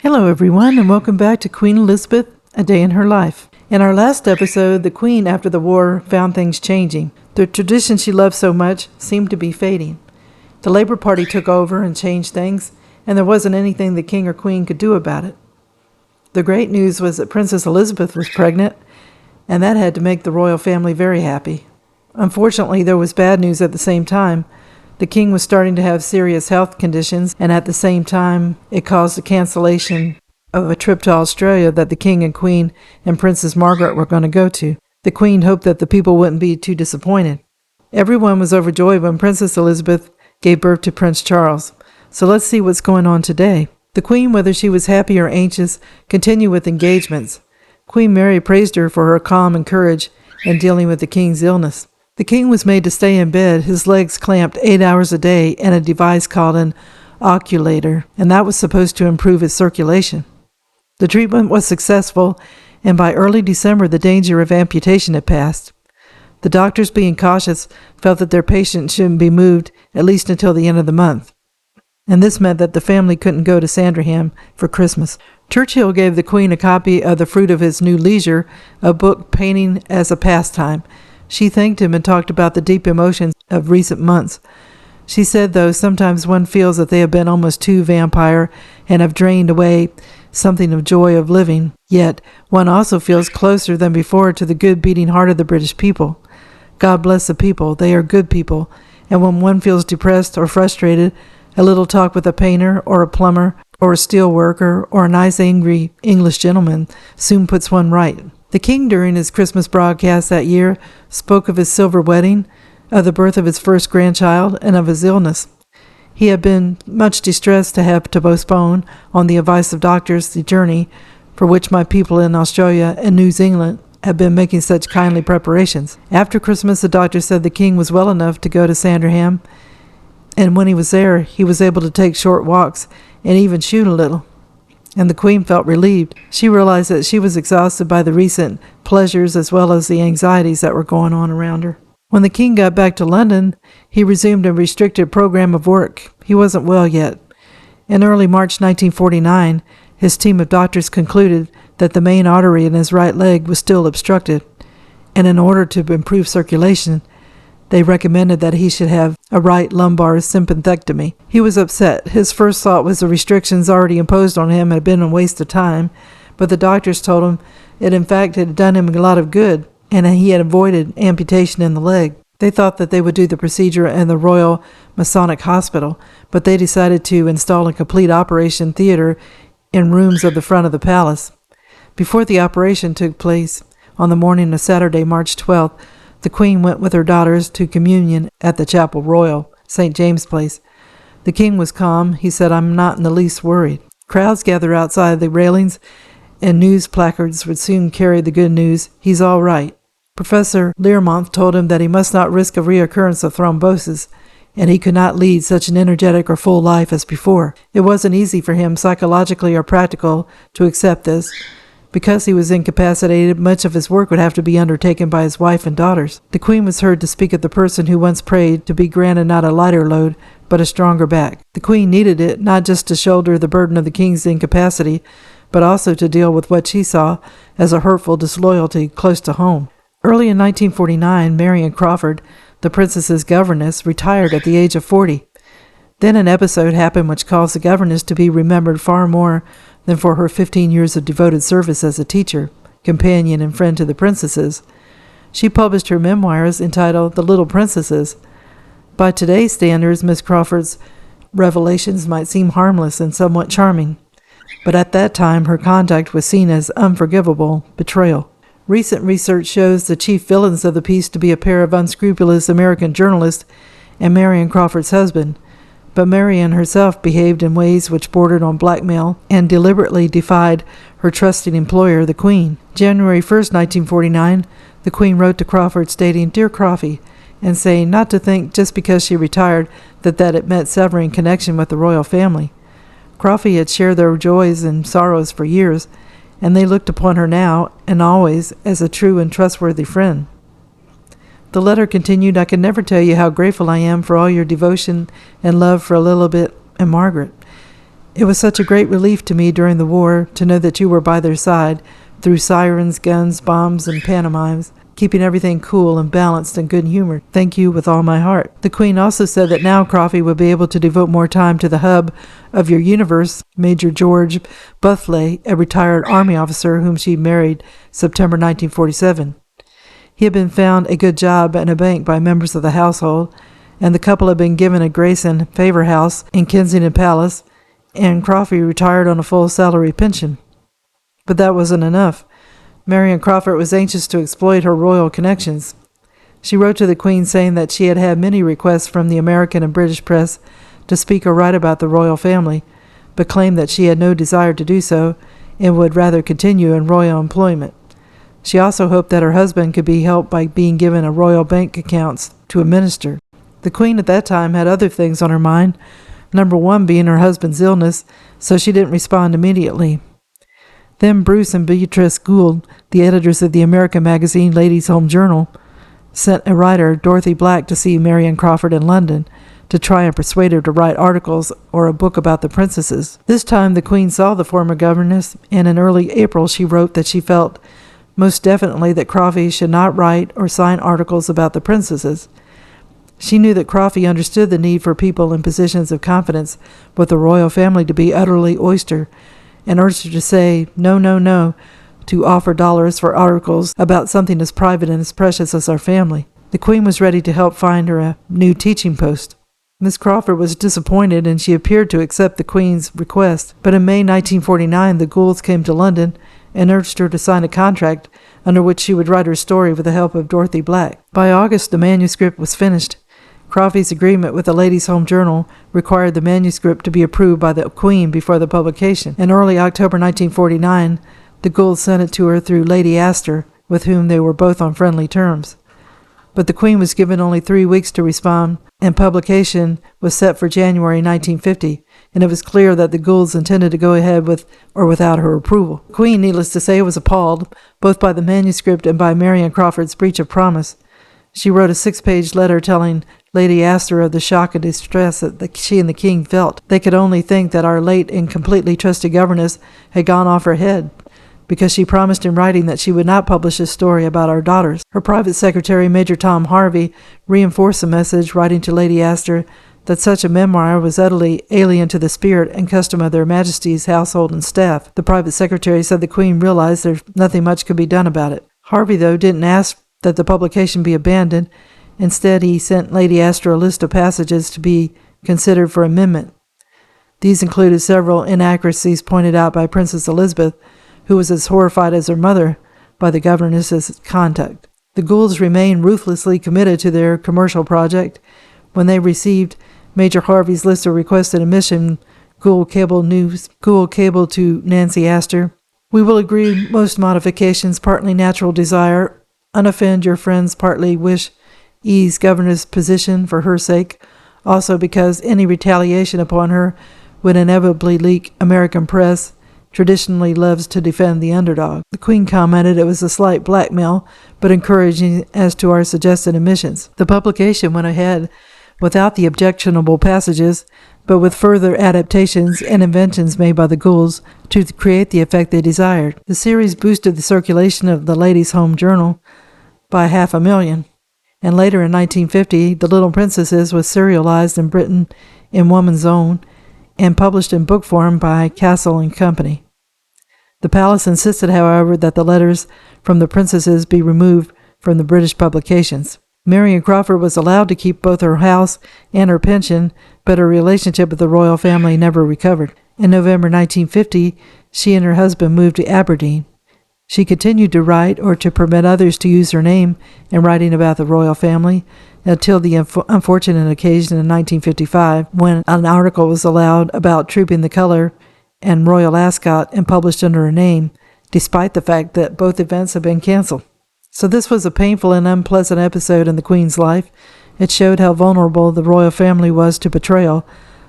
Hello everyone, and welcome back to Queen Elizabeth, A Day in Her Life. In our last episode, the Queen after the war found things changing. The tradition she loved so much seemed to be fading. The Labour Party took over and changed things, and there wasn't anything the King or Queen could do about it. The great news was that Princess Elizabeth was pregnant, and that had to make the royal family very happy. Unfortunately, there was bad news at the same time. The king was starting to have serious health conditions, and at the same time, it caused the cancellation of a trip to Australia that the king and queen and Princess Margaret were going to go to. The queen hoped that the people wouldn't be too disappointed. Everyone was overjoyed when Princess Elizabeth gave birth to Prince Charles. So let's see what's going on today. The queen, whether she was happy or anxious, continued with engagements. Queen Mary praised her for her calm and courage in dealing with the king's illness. The king was made to stay in bed, his legs clamped 8 hours a day, and a device called an occulator, and that was supposed to improve his circulation. The treatment was successful, and by early December the danger of amputation had passed. The doctors, being cautious, felt that their patient shouldn't be moved at least until the end of the month, and this meant that the family couldn't go to Sandringham for Christmas. Churchill gave the Queen a copy of The Fruit of His New Leisure, a book painting as a pastime. She thanked him and talked about the deep emotions of recent months. She said, though, sometimes one feels that they have been almost too vampire and have drained away something of joy of living, yet one also feels closer than before to the good beating heart of the British people. God bless the people, they are good people, and when one feels depressed or frustrated, a little talk with a painter or a plumber or a steel worker or a nice angry English gentleman soon puts one right. The king, during his Christmas broadcast that year, spoke of his silver wedding, of the birth of his first grandchild, and of his illness. He had been much distressed to have to postpone, on the advice of doctors, the journey for which my people in Australia and New Zealand have been making such kindly preparations. After Christmas, the doctor said the king was well enough to go to Sandringham, and when he was there, he was able to take short walks and even shoot a little. And the queen felt relieved. She realized that she was exhausted by the recent pleasures as well as the anxieties that were going on around her. When the king got back to London, he resumed a restricted program of work. He wasn't well yet. In early March 1949, his team of doctors concluded that the main artery in his right leg was still obstructed, and in order to improve circulation, they recommended that he should have a right lumbar sympathectomy. He was upset. His first thought was the restrictions already imposed on him had been a waste of time, but the doctors told him it in fact had done him a lot of good, and he had avoided amputation in the leg. They thought that they would do the procedure in the Royal Masonic Hospital, but they decided to install a complete operation theater in rooms of the front of the palace. Before the operation took place, on the morning of Saturday, March 12th, the Queen went with her daughters to communion at the Chapel Royal, St. James Place. The king was calm. He said, "I'm not in the least worried." Crowds gathered outside the railings, and news placards would soon carry the good news, "He's all right." Professor Learmonth told him that he must not risk a reoccurrence of thrombosis, and he could not lead such an energetic or full life as before. It wasn't easy for him, psychologically or practical, to accept this. Because he was incapacitated, much of his work would have to be undertaken by his wife and daughters. The Queen was heard to speak of the person who once prayed to be granted not a lighter load, but a stronger back. The Queen needed it, not just to shoulder the burden of the king's incapacity, but also to deal with what she saw as a hurtful disloyalty close to home. Early in 1949, Marion Crawford, the princess's governess, retired at the age of 40. Then an episode happened which caused the governess to be remembered far more than for her 15 years of devoted service as a teacher, companion, and friend to the princesses. She published her memoirs entitled The Little Princesses. By today's standards, Miss Crawford's revelations might seem harmless and somewhat charming, but at that time her conduct was seen as unforgivable betrayal. Recent research shows the chief villains of the piece to be a pair of unscrupulous American journalists and Marion Crawford's husband, but Marion herself behaved in ways which bordered on blackmail and deliberately defied her trusting employer, the Queen. January 1st, 1949, the Queen wrote to Crawford stating, "Dear Crawfy," and saying not to think just because she retired that it meant severing connection with the royal family. Crawfy had shared their joys and sorrows for years, and they looked upon her now and always as a true and trustworthy friend. The letter continued, "I can never tell you how grateful I am for all your devotion and love for Lilibet and Margaret. It was such a great relief to me during the war to know that you were by their side, through sirens, guns, bombs, and pantomimes, keeping everything cool and balanced and good-humored. Thank you with all my heart." The Queen also said that now Coffey would be able to devote more time to the hub of your universe, Major George Buthley, a retired Army officer whom she married September 1947. He had been found a good job at a bank by members of the household, and the couple had been given a Grayson favor house in Kensington Palace, and Coffey retired on a full salary pension. But that wasn't enough. Marion Crawford was anxious to exploit her royal connections. She wrote to the Queen saying that she had had many requests from the American and British press to speak or write about the royal family, but claimed that she had no desire to do so and would rather continue in royal employment. She also hoped that her husband could be helped by being given a royal bank account to administer. The Queen at that time had other things on her mind, number one being her husband's illness, so she didn't respond immediately. Then Bruce and Beatrice Gould, the editors of the American magazine Ladies' Home Journal, sent a writer, Dorothy Black, to see Marion Crawford in London to try and persuade her to write articles or a book about the princesses. This time the Queen saw the former governess, and in early April she wrote that she felt most definitely that Coffey should not write or sign articles about the princesses. She knew that Coffey understood the need for people in positions of confidence with the royal family to be utterly oyster, and urged her to say no, no, no, to offer dollars for articles about something as private and as precious as our family. The Queen was ready to help find her a new teaching post. Miss Crawford was disappointed, and she appeared to accept the Queen's request, but in May 1949 the Goulds came to London and urged her to sign a contract under which she would write her story with the help of Dorothy Black. By August the manuscript was finished. Coffey's agreement with the Ladies' Home Journal required the manuscript to be approved by the Queen before the publication. In early October 1949, the Goulds sent it to her through Lady Astor, with whom they were both on friendly terms. But the Queen was given only 3 weeks to respond, and publication was set for January 1950, and it was clear that the Goulds intended to go ahead with or without her approval. The Queen, needless to say, was appalled, both by the manuscript and by Marion Crawford's breach of promise. She wrote a 6-page letter telling Lady Astor of the shock and distress that she and the King felt. They could only think that our late and completely trusted governess had gone off her head, because she promised in writing that she would not publish a story about our daughters. Her private secretary, Major Tom Harvey, reinforced the message, writing to Lady Astor that such a memoir was utterly alien to the spirit and custom of their Majesty's household and staff. The private secretary said the Queen realized there's nothing much could be done about it. Harvey, though, didn't ask that the publication be abandoned. Instead, he sent Lady Astor a list of passages to be considered for amendment. These included several inaccuracies pointed out by Princess Elizabeth, who was as horrified as her mother by the governess's conduct. The Goulds remained ruthlessly committed to their commercial project. When they received Major Harvey's list of requested omission, Gould cabled to Nancy Astor, "We will agree most modifications, partly natural desire, unoffend your friends, partly wish ease governess' position for her sake, also because any retaliation upon her would inevitably leak American press traditionally loves to defend the underdog." The Queen commented it was a slight blackmail, but encouraging as to our suggested omissions. The publication went ahead without the objectionable passages, but with further adaptations and inventions made by the Goulds to create the effect they desired. The series boosted the circulation of the Ladies' Home Journal by 500,000, and later in 1950, The Little Princesses was serialized in Britain in Woman's Own and published in book form by Castle and Company. The palace insisted, however, that the letters from the princesses be removed from the British publications. Marion Crawford was allowed to keep both her house and her pension, but her relationship with the royal family never recovered. In November 1950, she and her husband moved to Aberdeen. She continued to write or to permit others to use her name in writing about the royal family until the unfortunate occasion in 1955 when an article was allowed about Trooping the Colour and Royal Ascot and published under her name, despite the fact that both events had been cancelled. So this was a painful and unpleasant episode in the Queen's life. It showed how vulnerable the royal family was to betrayal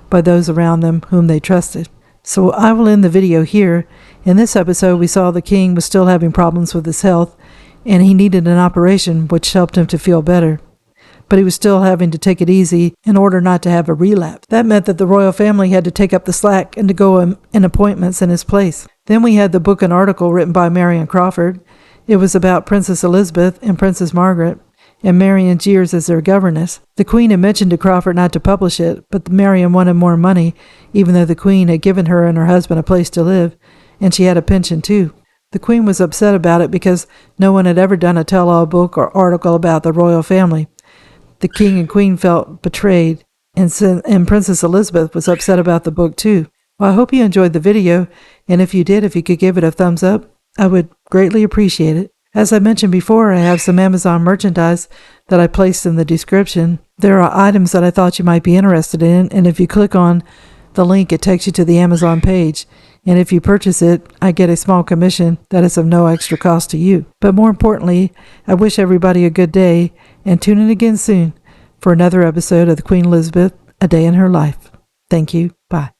by those around them whom they trusted. So I will end the video here. In this episode, we saw the King was still having problems with his health, and he needed an operation which helped him to feel better. but he was still having to take it easy in order not to have a relapse. That meant that the royal family had to take up the slack and to go in appointments in his place. Then we had the book and article written by Marion Crawford. It was about Princess Elizabeth and Princess Margaret, and Marion's years as their governess. The Queen had mentioned to Crawford not to publish it, but Marion wanted more money, even though the Queen had given her and her husband a place to live, and she had a pension too. The Queen was upset about it because no one had ever done a tell-all book or article about the royal family. The King and Queen felt betrayed, and Princess Elizabeth was upset about the book too. Well, I hope you enjoyed the video, and if you did, if you could give it a thumbs up, I would greatly appreciate it. As I mentioned before, I have some Amazon merchandise that I placed in the description. There are items that I thought you might be interested in, and if you click on the link, it takes you to the Amazon page. And if you purchase it, I get a small commission that is of no extra cost to you. But more importantly, I wish everybody a good day, and tune in again soon for another episode of the Queen Elizabeth, A Day in Her Life. Thank you. Bye.